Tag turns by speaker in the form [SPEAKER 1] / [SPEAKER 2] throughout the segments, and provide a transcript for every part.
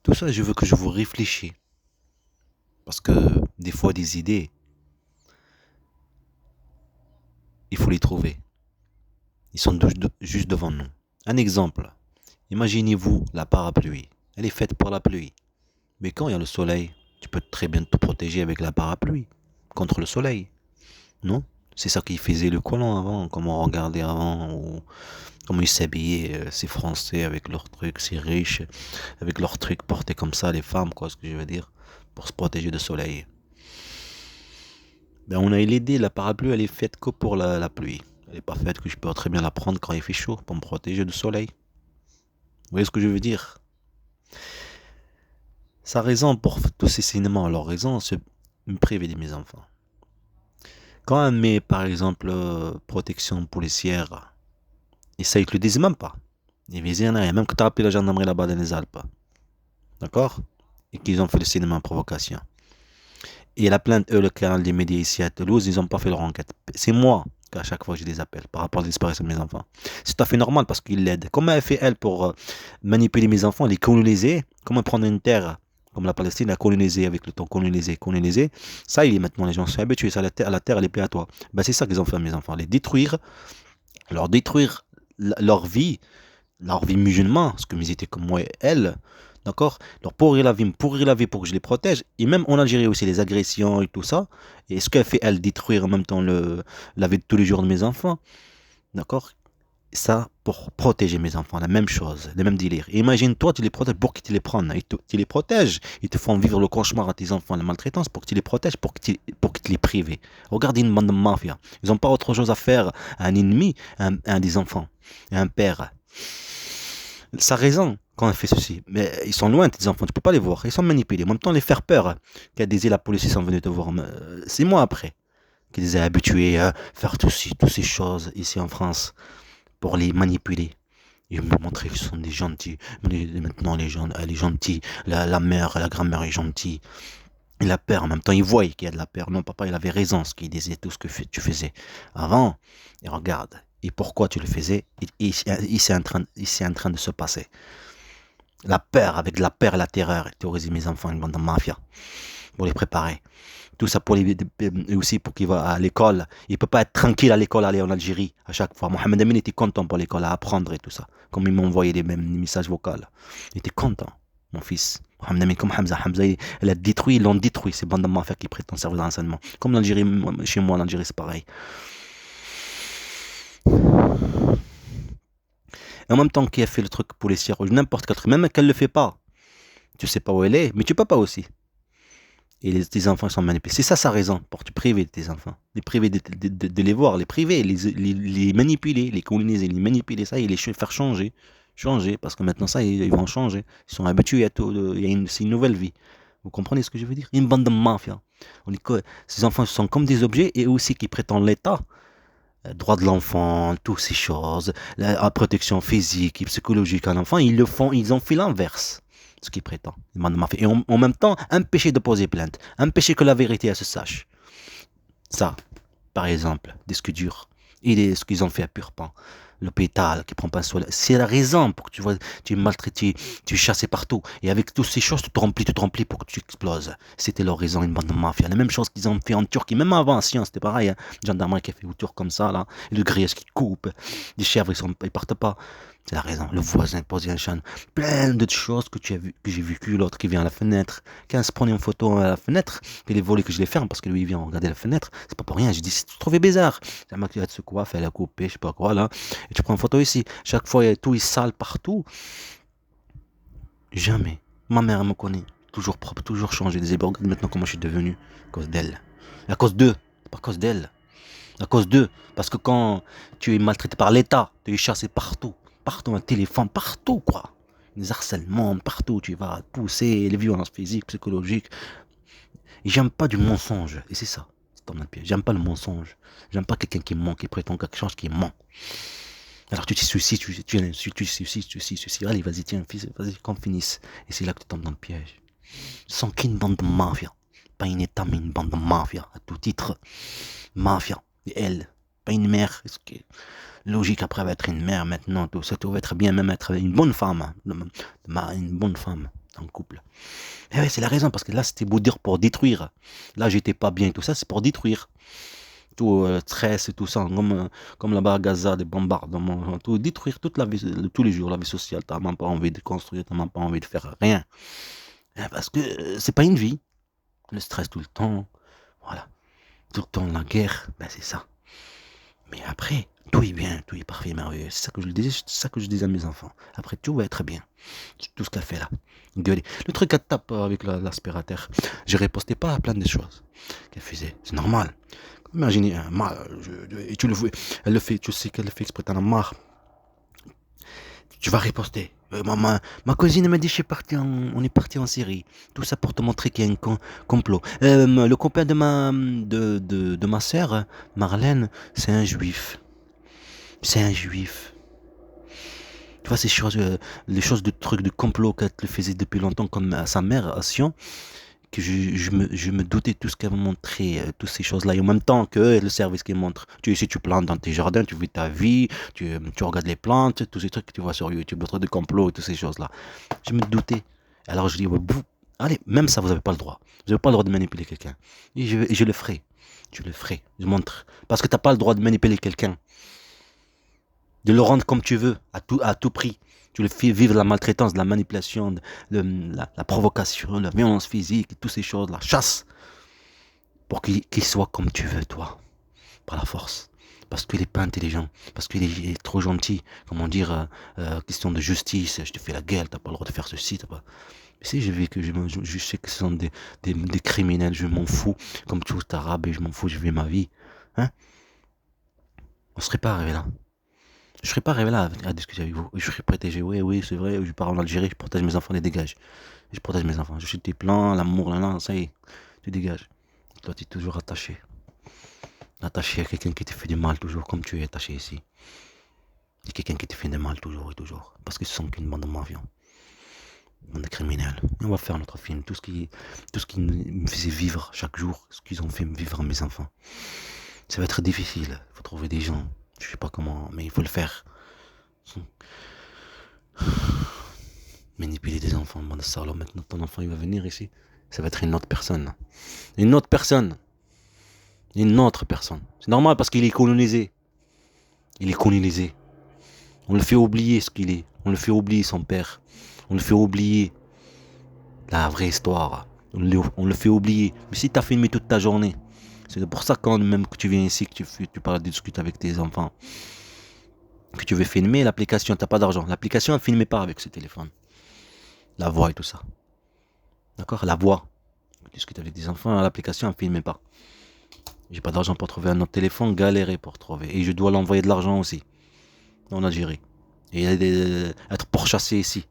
[SPEAKER 1] Tout ça, je veux que je vous réfléchissiez. Parce que des fois, des idées, il faut les trouver. Ils sont juste devant nous. Un exemple. Imaginez-vous la parapluie. Elle est faite pour la pluie. Mais quand il y a le soleil, tu peux très bien te protéger avec la parapluie contre le soleil. Non? C'est ça qui faisait le colon avant, comment on regardait avant, ou comment ils s'habillaient, ces Français avec leurs trucs, ces riches, avec leurs trucs portés comme ça, les femmes, quoi, ce que je veux dire, pour se protéger du soleil. Ben, on a l'idée, la parapluie, elle est faite que pour la pluie. Elle n'est pas faite que je peux très bien la prendre quand il fait chaud, pour me protéger du soleil. Vous voyez ce que je veux dire? Sa raison pour tous ces cinémas, leur raison, c'est me priver de mes enfants. Quand on met, par exemple, protection policière, et ça, ils te le disent même pas. Ils disent rien, même que tu as appelé la gendarmerie là-bas dans les Alpes. D'accord? Et qu'ils ont fait le cinéma en provocation. Et la plainte, eux, le canal des médias ici à Toulouse, ils n'ont pas fait leur enquête. C'est moi qu'à chaque fois je les appelle par rapport à la disparition de mes enfants. C'est tout à fait normal parce qu'ils l'aident. Comment elle fait, elle, pour manipuler mes enfants, les coloniser? Comment prendre une terre comme la Palestine, la coloniser avec le temps, coloniser. Ça, il est maintenant, les gens sont habitués. Ça, la terre, elle est plaît à toi. Ben, c'est ça qu'ils ont fait à mes enfants. Les détruire, leur détruire leur vie musulmane, parce que ils étaient comme moi et elle, d'accord? Leur pourrir la vie pour que je les protège. Et même en Algérie aussi, les agressions et tout ça. Et ce qu'elle fait, elle, détruire en même temps la vie de tous les jours de mes enfants, d'accord? Ça, pour protéger mes enfants, la même chose, le même délire. Et imagine-toi, tu les protèges pour qu'ils te les prennent. Tu les protèges, ils te font vivre le cauchemar à tes enfants, la maltraitance, pour que tu les protèges, pour que tu les prives. Regarde une bande de mafia. Ils n'ont pas autre chose à faire à un ennemi, à un des enfants, à un père. Ça a raison quand on fait ceci. Mais ils sont loin, tes enfants, tu peux pas les voir. Ils sont manipulés. En même temps, les faire peur. Qu'à disait la police, ils sont venus te voir. 6 mois après. Qui les a habitués à faire toutes ces choses ici en France pour les manipuler. Ils me montraient qu'ils sont des gentils. Maintenant, les gens, elle est gentille. La mère, la grand-mère est gentille. Il a peur. En même temps, il voit qu'il y a de la peur. Non, papa, il avait raison, ce qu'il disait, tout ce que tu faisais avant. Et regarde. Et pourquoi tu le faisais? Il c'est en train de se passer. La peur, avec la peur et la terreur, terroriser mes enfants, une bande de mafia, pour les préparer. Tout ça pour les, aussi pour qu'il va à l'école. Il peut pas être tranquille à l'école, aller en Algérie à chaque fois. Mohamed Amin était content pour l'école, à apprendre et tout ça. Comme il m'envoyait les mêmes messages vocaux. Il était content, mon fils. Mohamed Amin, comme Hamza. Hamza, il a détruit, ils l'ont détruit, ces bandes de mafia qui prétendent servir de renseignement. Comme l'Algérie, chez moi, l'Algérie, c'est pareil. Et en même temps qu'il a fait le truc policier, ou n'importe quel truc, même qu'elle le fait pas, tu sais pas où elle est, mais tu peux pas aussi. Et tes enfants sont manipulés. C'est ça sa raison pour te priver de tes enfants. Les priver de les voir, les priver, les manipuler, les coloniser, les manipuler, ça, et les faire changer. Changer, parce que maintenant, ça, ils vont changer. Ils sont habitués à tout. C'est une nouvelle vie. Vous comprenez ce que je veux dire? Une bande de mafia. Ces enfants sont comme des objets et aussi qui prétendent l'État. Droit de l'enfant, toutes ces choses, la protection physique et psychologique à l'enfant, ils le font, ils ont fait l'inverse ce qu'ils prétendent. Et en même temps, empêcher de poser plainte, empêcher que la vérité elle se sache. Ça, par exemple, disque dur. Et ce qu'ils ont fait à Purpan, l'hôpital qui prend pas soin. C'est la raison pour que tu vois, tu es maltraité, tu es chassé partout. Et avec toutes ces choses, tu te remplis pour que tu exploses. C'était leur raison, une bande de mafia. La même chose qu'ils ont fait en Turquie, même avant, Science, c'était pareil. Hein. Gendarmerie qui a fait autour comme ça, là. Et le grillage qui coupe. Les chèvres, ils partent pas. C'est la raison. Le voisin posé un chan. Plein de choses que j'ai vécu. L'autre qui vient à la fenêtre. Qui se prend une photo à la fenêtre. Et les volets que je les ferme parce que lui, il vient regarder la fenêtre. C'est pas pour rien. Je dis, c'est trouvé bizarre. C'est un mec qui va se coiffer, elle a coupé, je sais pas quoi, là. Et tu prends une photo ici. Chaque fois, tout est sale partout. Jamais. Ma mère, elle me connaît. Toujours propre, toujours changé. Des regarde maintenant comment je suis devenu. À cause d'elle. À cause d'eux. Pas à cause d'elle. À cause d'eux. Parce que quand tu es maltraité par l'État, tu es chassé partout. Partout, un téléphone, partout, quoi. Les harcèlements, partout, tu vas pousser, les violences physiques, psychologiques. Et j'aime pas du mensonge. Et c'est ça. C'est ton piège. J'aime pas le mensonge. J'aime pas quelqu'un qui ment, qui prétend quelque chose, qui ment. Alors tu te suicides, tu allez, vas-y, tiens, fils, vas-y, qu'on finisse. Et c'est là que tu tombes dans le piège. Sans qu'une bande de mafia. Pas une état, mais une bande de mafia, à tout titre. Mafia. Et elle, pas une mère. Logique, après, elle va être une mère maintenant, tout ça, tu va être bien, même être une bonne femme. Une bonne femme. en couple. Et ouais, c'est la raison, parce que là, c'était beau dire pour détruire. Là, j'étais pas bien, tout ça, c'est pour détruire. Tout stress et tout ça, comme là-bas à Gaza, des bombardements, tout, détruire toute la vie, tous les jours, la vie sociale. T'as même pas envie de construire, t'as même pas envie de faire rien. Parce que c'est pas une vie. Le stress tout le temps, voilà. Tout le temps la guerre, ben c'est ça. Mais après, tout est bien, tout est parfait, merveilleux. C'est ça que je disais, c'est ça que je disais à mes enfants. Après, tout va être bien. Tout ce qu'elle fait là. Gueuler. Le truc qu'elle tape avec l'aspirateur. Je ripostais pas à plein de choses qu'elle faisait. C'est normal. Imaginez, et tu le vois, elle le fait, tu sais qu'elle le fait exprès, t'en as marre. Tu vas riposter. Ma cousine m'a dit, on est parti en Syrie. Tout ça pour te montrer qu'il y a un complot. Le copain de ma sœur, Marlène, c'est un juif. C'est un juif. Tu vois, ces choses, les choses de trucs de complot qu'elle le faisait depuis longtemps, comme à sa mère, à Sion, que je me doutais de tout ce qu'elle montrait, toutes ces choses-là. Et en même temps que le service qu'elle montre. Si tu plantes dans tes jardins, tu vis ta vie, tu regardes les plantes, tous ces trucs que tu vois sur YouTube, le truc de complot et toutes ces choses-là. Je me doutais. Alors je dis, ouais, allez, même ça, vous n'avez pas le droit. Vous n'avez pas le droit de manipuler quelqu'un. Et je le ferai. Je le ferai. Je montre. Parce que tu n'as pas le droit de manipuler quelqu'un. De le rendre comme tu veux, à tout prix. Tu le fais vivre la maltraitance, la manipulation, la provocation, la violence physique, toutes ces choses, la chasse. Pour qu'il soit comme tu veux, toi. Par la force. Parce qu'il n'est pas intelligent. Parce qu'il est trop gentil. Comment dire, question de justice. Je te fais la guerre, t'as pas le droit de faire ceci. T'as pas... Mais si je sais que ce sont des criminels, je m'en fous. Comme tout arabe, et je m'en fous, je vis ma vie. Hein? On serait pas arrivé là. Je serais pas arrivé là à discuter avec vous. Je serais protégé. Oui, oui, c'est vrai. Je pars en Algérie, je protège mes enfants, les dégage. Je protège mes enfants. Je suis tes plans, l'amour, là, ça y est. Tu dégages. Toi, tu es toujours attaché. Attaché à quelqu'un qui te fait du mal, toujours comme tu es attaché ici. C'est quelqu'un qui te fait du mal, toujours et toujours. Parce qu'ils sont qu'une bande de mafions. Une bande de criminels. Et on va faire notre film. Tout ce qui me faisait vivre chaque jour, ce qu'ils ont fait vivre à mes enfants. Ça va être difficile. Il faut trouver des gens. Je sais pas comment, mais il faut le faire. Manipuler des enfants, bande de salauds. Maintenant, ton enfant, il va venir ici. Ça va être une autre personne. Une autre personne. Une autre personne. C'est normal parce qu'il est colonisé. Il est colonisé. On le fait oublier ce qu'il est. On le fait oublier son père. On le fait oublier la vraie histoire. On le fait oublier. Mais si tu as filmé toute ta journée, c'est pour ça quand même que tu viens ici, que tu parles de discuter avec tes enfants, que tu veux filmer l'application, tu n'as pas d'argent. L'application, elle ne filme pas avec ce téléphone. La voix et tout ça. D'accord? La voix. Tu discutes avec des enfants, l'application, elle ne filme pas. J'ai pas d'argent pour trouver un autre téléphone, galérer pour trouver. Et je dois l'envoyer de l'argent aussi. En Algérie. Et être pourchassé ici.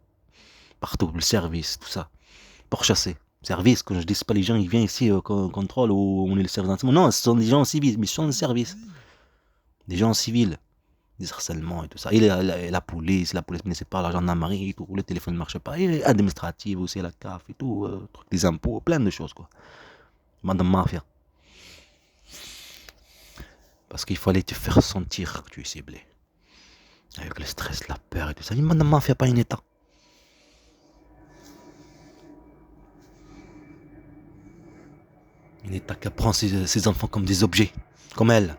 [SPEAKER 1] Partout, le service, tout ça. Pourchassé. Service, quand je dis pas les gens, ils viennent ici au contrôle où on est le service. Non, ce sont des gens civils, mais ce sont des services. Des gens civils. Des harcèlements et tout ça. Et la police ne sait pas, la gendarmerie et tout. Le téléphone ne marche pas. Et administrative aussi, la CAF et tout. Des impôts, plein de choses, quoi. Madame Mafia. Parce qu'il fallait te faire sentir que tu es ciblé. Avec le stress, la peur et tout ça. Madame Mafia, pas un état. Un état qui prend ses enfants comme des objets. Comme elle.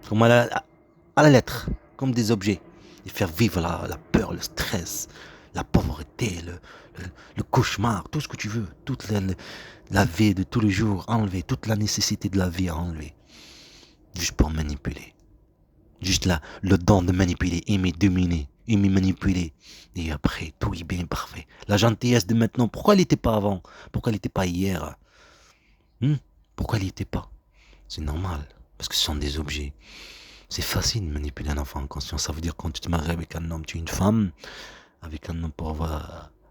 [SPEAKER 1] Comme à la lettre. Comme des objets. Et faire vivre la peur, le stress, la pauvreté, le cauchemar, tout ce que tu veux. Toute la vie de tous les jours, enlever. Toute la nécessité de la vie à enlever. Juste pour manipuler. Juste là, le don de manipuler, aimer dominer, aimer manipuler. Et après, tout est bien parfait. La gentillesse de maintenant, pourquoi elle n'était pas avant? Pourquoi elle n'était pas hier? Pourquoi elle n'y était pas? C'est normal, parce que ce sont des objets. C'est facile de manipuler un enfant inconscient. Ça veut dire quand tu te maries avec un homme, tu es une femme, avec un homme pour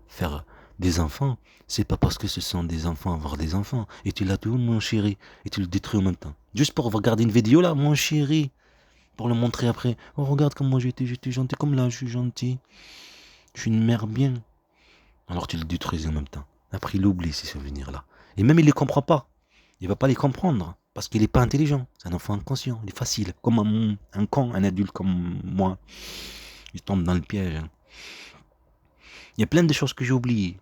[SPEAKER 1] faire des enfants. C'est pas parce que ce sont des enfants avoir des enfants. Et tu l'as tout, mon chéri, et tu le détruis en même temps. Juste pour regarder une vidéo là, mon chéri. Pour le montrer après. Oh, regarde comment j'étais gentil. Comme là, je suis gentil. Je suis une mère bien. Alors tu le détruis en même temps. Après, il oublie ces souvenirs-là. Et même, il ne les comprend pas. Il va pas les comprendre. Parce qu'il n'est pas intelligent. C'est un enfant inconscient. Il est facile. Comme un con, un adulte comme moi. Il tombe dans le piège. Il y a plein de choses que j'ai oubliées.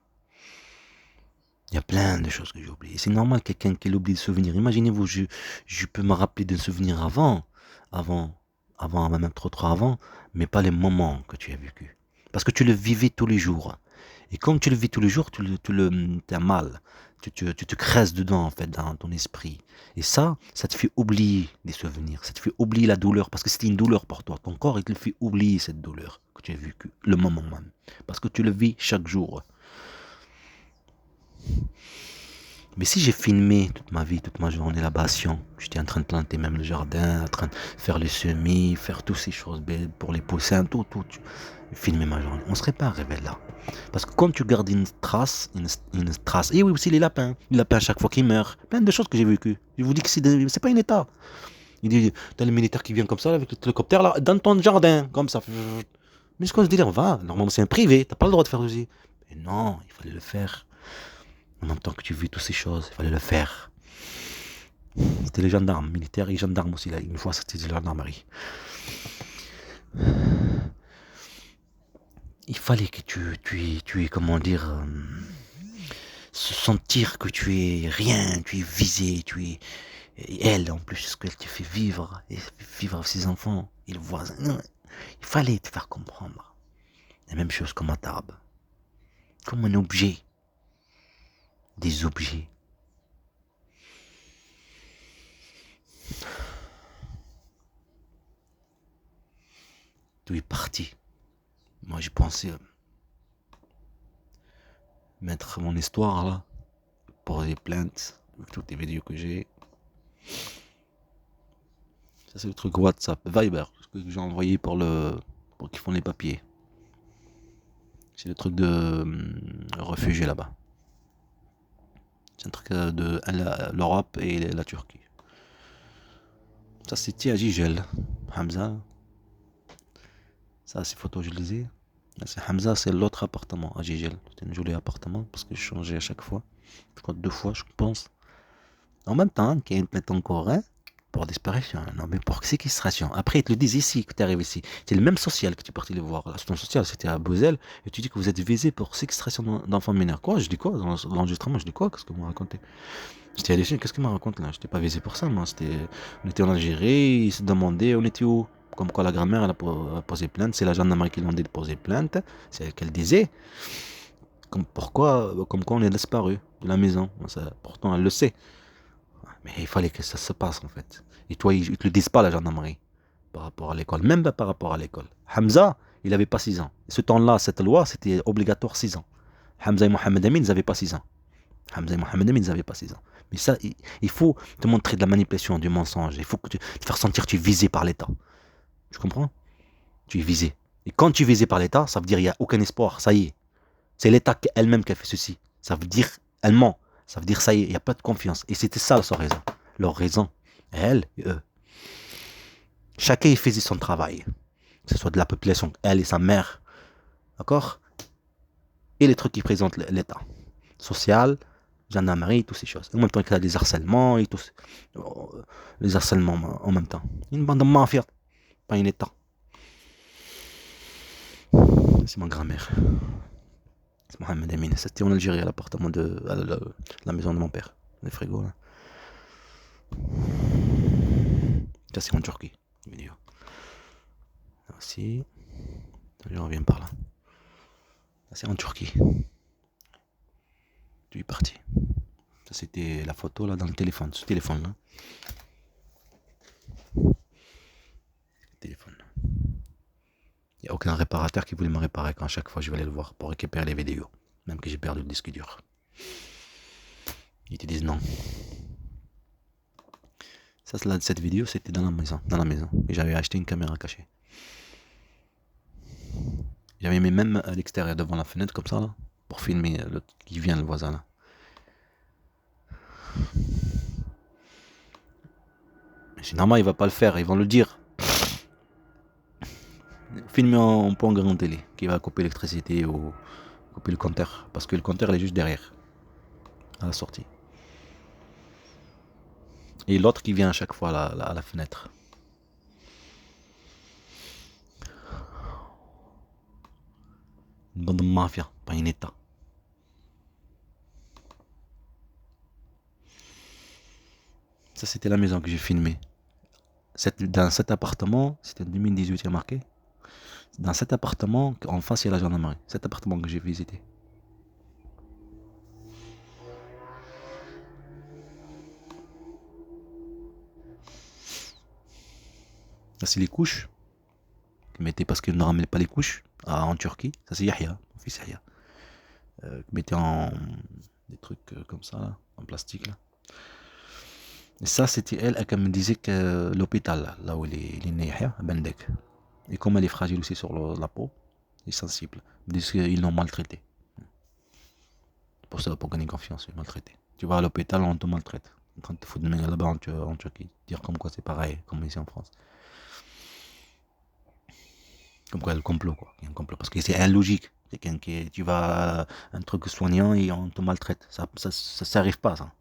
[SPEAKER 1] Il y a plein de choses que j'ai oubliées. C'est normal quelqu'un qui oublie de souvenir. Imaginez-vous, je peux me rappeler d'un souvenir avant, même trop avant, mais pas les moments que tu as vécu. Parce que tu le vivais tous les jours. Et comme tu le vis tous les jours, t'as mal. Tu te crèves dedans, en fait, dans ton esprit. Et ça te fait oublier des souvenirs. Ça te fait oublier la douleur. Parce que c'était une douleur pour toi. Ton corps, il te fait oublier cette douleur que tu as vécue, le moment même. Parce que tu le vis chaque jour. Mais si j'ai filmé toute ma vie, toute ma journée là-bas à Sion, j'étais en train de planter même le jardin, en train de faire les semis, faire toutes ces choses pour les poussins, tout, filmer ma journée, on ne serait pas arrivé là. Parce que quand tu gardes une trace, et oui aussi les lapins à chaque fois qu'ils meurent, plein de choses que j'ai vécues. Je vous dis que c'est pas un état. Il dit, t'as le militaire qui vient comme ça, avec le hélicoptère là, dans ton jardin, comme ça. Mais ce qu'on se dit, on va, normalement c'est un privé, t'as pas le droit de faire aussi. Mais non, il fallait le faire. En même temps que tu vis toutes ces choses, il fallait le faire. C'était les gendarmes, militaires et gendarmes aussi, là. Une fois, c'était la gendarmerie. Il fallait que tu es comment dire, se sentir que tu es rien, tu es visé, tu es... Et elle, en plus, ce qu'elle te fait vivre, et vivre avec ses enfants, et le voisin. Non, il fallait te faire comprendre. La même chose comme un Tarbes. Comme un objet. Des objets. Tu es parti. Moi, j'ai pensé mettre mon histoire là, poser plainte, avec toutes les vidéos que j'ai. Ça, c'est le truc WhatsApp, Viber, ce que j'ai envoyé pour qu'ils font les papiers. C'est le truc de réfugiés là-bas. C'est un truc de l'Europe et la Turquie. Ça, c'était à Gigel. Hamza. Ça, ces photos, je les ai. C'est Hamza, c'est l'autre appartement à Gigel. C'était un joli appartement parce que je changeais à chaque fois. Je crois 2 fois, je pense. En même temps, qu'il y a une plainte encore, hein, pour disparition. Non, mais pour séquestration. Après, ils te le disent ici, que tu arrives ici. C'est le même social que tu partais le voir. L'assistant social, c'était à Beauzel. Et tu dis que vous êtes visé pour séquestration d'enfants mineurs. Quoi? Je dis quoi? Dans l'enregistrement, je dis quoi? Qu'est-ce que vous me racontez? J'étais allé chez, qu'est-ce qu'il me raconte là? J'étais pas visé pour ça, moi. On était en Algérie, ils se demandaient, on était où? Comme quoi la grand-mère, elle a posé plainte. C'est la gendarmerie qui l'a demandé de poser plainte. C'est elle qu'elle disait. Comme quoi on est disparu de la maison. Pourtant, elle le sait. Mais il fallait que ça se passe en fait. Et toi, ils ne te le disent pas la gendarmerie par rapport à l'école, même pas par rapport à l'école. Hamza, il n'avait pas 6 ans. Et ce temps-là, cette loi, c'était obligatoire 6 ans. Hamza et Mohamed Amin, ils n'avaient pas 6 ans. Hamza et Mohamed Amin, ils n'avaient pas 6 ans. Mais ça, il faut te montrer de la manipulation, du mensonge. Il faut te faire sentir que tu es visé par l'État. Tu comprends? Tu es visé. Et quand tu es visé par l'État, ça veut dire qu'il n'y a aucun espoir. Ça y est. C'est l'État elle-même qui a fait ceci. Ça veut dire, elle ment. Ça veut dire, ça y est, il n'y a pas de confiance. Et c'était ça leur raison. Leur raison. Elle et eux. Chacun y faisait son travail. Que ce soit de la population, elle et sa mère. D'accord? Et les trucs qui présentent l'État. Social, gendarmerie, toutes ces choses. En même temps, il y a des harcèlements et tout. Les harcèlements en même temps. Une bande de mafia. Pas un État. C'est ma grand-mère. C'est Mohamed Amin. C'était en Algérie, à l'appartement à la maison de mon père. Le frigo, là. Ça, c'est en Turquie. Vidéo. Là aussi. Je reviens par là. Ça, c'est en Turquie. Tu es parti. Ça, c'était la photo là dans le téléphone. Ce téléphone là. Téléphone. Il n'y a aucun réparateur qui voulait me réparer quand à chaque fois je vais aller le voir pour récupérer les vidéos. Même que j'ai perdu le disque dur. Ils te disent non. Ça, cette vidéo, c'était dans la maison. Et j'avais acheté une caméra cachée. J'avais mis même à l'extérieur devant la fenêtre comme ça là. Pour filmer qui vient le voisin là. Mais c'est normal, il va pas le faire, ils vont le dire. Filmer en point grand télé, qui va couper l'électricité ou couper le compteur. Parce que le compteur il est juste derrière. À la sortie. Et l'autre qui vient à chaque fois à la fenêtre. Une bande de mafia, pas un état. Ça, c'était la maison que j'ai filmée. Dans cet appartement, c'était en 2018, il y a marqué. Dans cet appartement, en face, il y a la gendarmerie. Cet appartement que j'ai visité. Ça, c'est les couches. Mettez parce qu'ils ne ramenaient pas les couches en Turquie. Ça, c'est Yahya, mon fils Yahya. Mettez en des trucs comme ça, là, en plastique. Là. Et ça, c'était elle me disait que l'hôpital, là où il est né, Yahya, à Bendek. Et comme elle est fragile aussi sur la peau, elle est sensible. Ils disent qu'ils l'ont maltraité. Pour ça, pour gagner confiance, ils maltraité. Tu vas à l'hôpital, on te maltraite. En train de te foutre de manière là-bas en Turquie. Dire comme quoi c'est pareil, comme ici en France. Comme quoi, le complot, quoi. Il y a un complot. Parce que c'est illogique. Quelqu'un tu vas à un truc soignant et on te maltraite. Ça arrive pas, ça.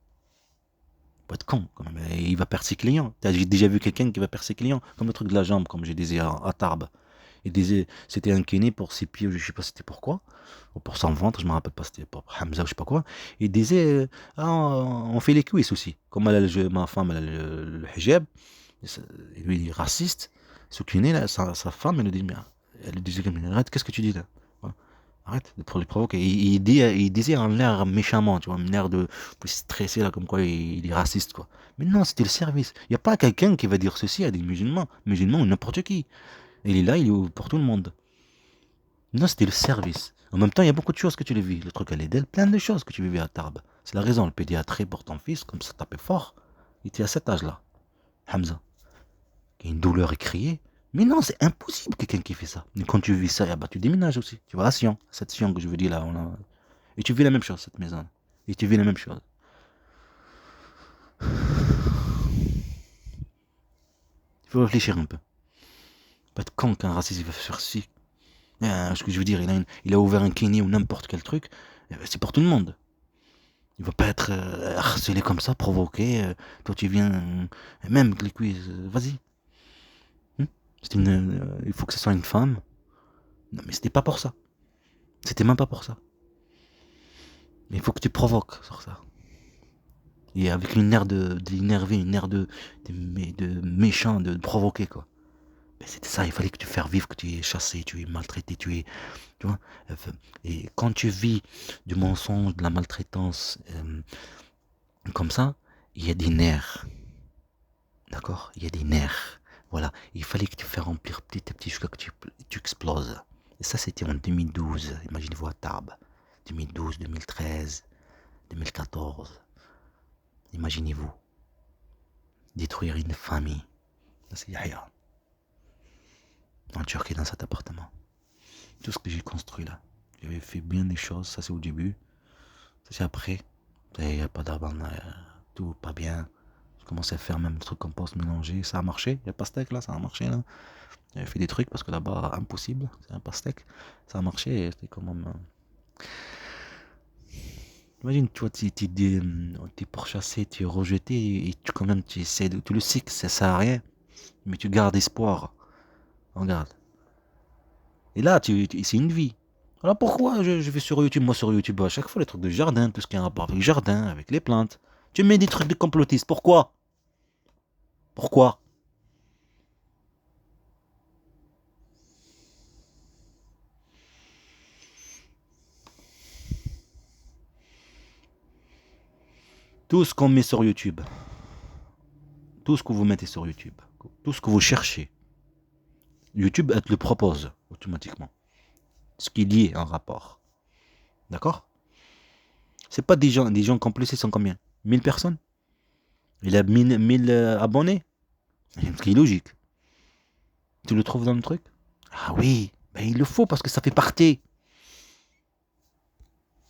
[SPEAKER 1] Faut être con, quand même. Et il va perdre ses clients. J'ai déjà vu quelqu'un qui va perdre ses clients. Comme le truc de la jambe, comme je disais à Tarbes. Il disait, c'était un kiné pour ses pieds, je sais pas c'était pourquoi. Ou pour son ventre, je me rappelle pas, c'était pour Hamza ou je sais pas quoi. Il disait, ah, on fait les cuisses aussi. Comme ma femme, elle a le hijab. Lui, il est raciste. Ce kiné, là, sa femme, elle lui dit, mais elle lui disait, mais arrête, qu'est-ce que tu dis là? Arrête pour les provoquer. Il disait en l'air méchamment, tu vois, un air de stressé, là, comme quoi il est raciste, quoi. Mais non, c'était le service. Il n'y a pas quelqu'un qui va dire ceci à des musulmans ou n'importe qui. Il est là, il est pour tout le monde. Non, c'était le service. En même temps, il y a beaucoup de choses que tu les vis. Le truc à l'Edel, plein de choses que tu vivais à Tarbes. C'est la raison, le pédiatre pour ton fils, comme ça tapait fort. Il était à cet âge-là. Hamza. Qui a une douleur écriée. Mais non, c'est impossible quelqu'un qui fait ça. Et quand tu vis ça, bah, tu déménages aussi. Tu vas à Sion, cette Sion que je veux dire là. Et tu vis la même chose, cette maison. Et tu vis la même chose. Il faut réfléchir un peu. Pas être con qu'un raciste il va faire ci. Ce que je veux dire, il a ouvert un kiné ou n'importe quel truc. C'est pour tout le monde. Il va pas être harcelé comme ça, provoqué. Toi, tu viens. Même les cuisses, vas-y. Il faut que ce soit une femme. Non, mais c'était pas pour ça. C'était même pas pour ça. Mais il faut que tu provoques sur ça. Et avec une air d'énerver, une air de méchant, de provoquer, quoi. Mais c'était ça, il fallait que tu fasses vivre, que tu es chassé, tu es maltraité, tu vois. Et quand tu vis du mensonge, de la maltraitance, comme ça, il y a des nerfs. D'accord? Il y a des nerfs. Voilà. Il fallait que tu fasses remplir petit à petit jusqu'à que tu exploses. Et ça, c'était en 2012. Imaginez-vous à Tarbes. 2012, 2013, 2014. Imaginez-vous. Détruire une famille. Ça, c'est Yahya. En Turquie, dans cet appartement. Tout ce que j'ai construit là. J'avais fait bien des choses. Ça, c'est au début. Ça, c'est après. Il n'y a pas d'arbre, tout pas bien. J'ai commencé à faire même des trucs compost mélangé. Ça a marché. Il n'y a pas steak là, ça a marché là. J'avais fait des trucs parce que là-bas, impossible. C'est un pastèque. Ça a marché et c'était quand même. Imagine, tu vois, t'es pourchassé, tu es rejeté et quand même, tu essaies de. Tu le sais que ça sert à rien, mais tu gardes espoir. Regarde. Et là, c'est une vie. Alors pourquoi je vais sur YouTube, moi sur YouTube, à chaque fois les trucs de jardin, tout ce qui a un rapport avec le jardin, avec les plantes. Tu mets des trucs de complotistes. Pourquoi? Pourquoi? Tout ce qu'on met sur YouTube, tout ce que vous mettez sur YouTube, tout ce que vous cherchez, YouTube elle te le propose automatiquement. Ce qui est lié en rapport. D'accord? C'est pas des gens complotistes, ils sont combien? 1000 personnes? Il a 1000 abonnés? Ce qui est logique. Tu le trouves dans le truc? Ah oui, ben il le faut parce que ça fait partie.